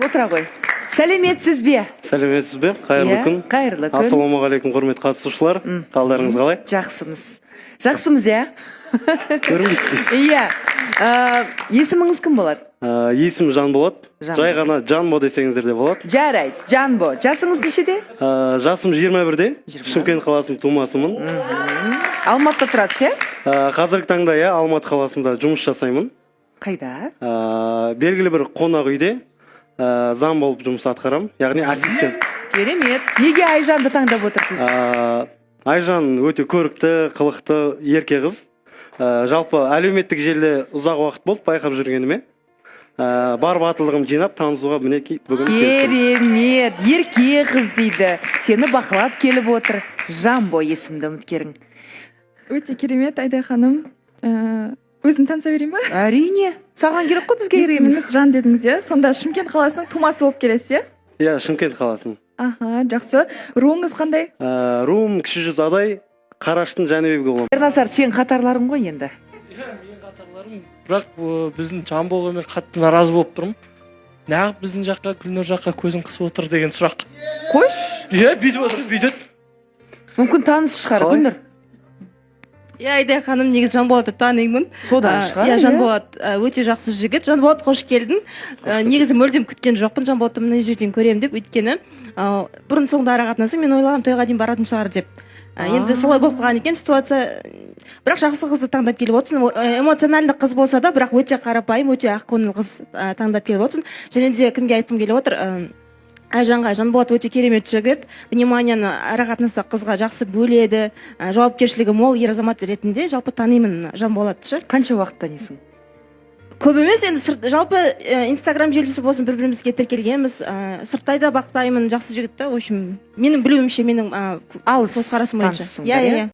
отыра ғой. Сәлеметсіз бе? Сәлеметсіз бе? Қайырлы күн. Қайырлы күн. Ассалаумағалейкум, құрметті қатысушылар. Қалдарыңыз қалай? Жақсымыз, иә? Иә. Есіміңіз кім болады? Есім Жанболат. Жай ғана Жанбо десеңіздер де болады. Жарайды, Жанбо. Жасыңыз нешеде? Жасым 21-де. Шымкент қаласының тумасымын. Алматыда тұрасыз, иә? Қазіргі таңда Алматы қаласында жұмыс жасаймын. Қайда? Белгілі бір қонақ үйде зам болып жұмыс атқарам, яғни ассистент. Керемет. Неге Айжанды таңдап отырсыз? Айжан өте көрікті, қылықты, ерке қыз. Жалпы әлеуметтік желіде ұзақ уақыт болды байқап жүргеніме. Бар батылдығым жинап танысуға мінекей бүгін керемет. Ерке қыз дейді. Сені бақылап келіп отыр. Жанбо есімді үміткерің. Өте керемет, Айдай ханым. Өзін таныса берейін ба? Әрине. Саған керек қой, бізге кереміз. Есіміңіз Жан дедіңіз, иә? Сонда Шымкент қаласының тумасы болып келесіз, иә? Иә, Шымкент қаласының. Аха, жақсы. Руыңыз қандай? Руым кіші жүз адай, Қараштың Жәнібегі боламын. Ерназар, сен қатарларың ғой енді. Иә, мен қатарларым, бірақ біздің Жанбоға мен қатты наразы болып тұрмын. Неғып біздің жаққа, Гүлнұр жаққа көзін қысып отыр деген сұрақ. Қойш? Иә, бүйтіп отыр, бүйтіп. Мүмкін таныс шығар, Гүлнұр. Иә, Айдай ханым, негізі Жанболатты танимын. Содан шығар. Иә, Жанболат өте жақсы жігіт. Жанболат, қош келдің. Негізі мүлдем күткен жоқпын Жанболатты мына жерден көремін деп, өйткені бұрын соңды ара қатынасың, мен ойлағам тойға дейін баратын шығар деп. Енді солай болып қалған екен ситуация. Бірақ жақсы қызды таңдап келіп отырсың. Эмоциональды қыз болса да, бірақ өте қарапайым, өте ақкөңіл қыз таңдап келіп отырсың. Және де кімге айтқым келіп отыр? Айжанға. Жанболат өте керемет жігіт, вниманияны ара қатынаса қызға жақсы бөледі, жауапкершілігі мол ер азамат ретінде жалпы танимын Жанболатты. Қанша уақыт танисың? Көп емес, енді жалпы Инстаграм желісі болсын, бір-бірімізге тіркелгенбіз, сырттайда бақтаймын, жақсы жігітті. В общем, менің білуімше, менің көзқарасым бойынша. Иә.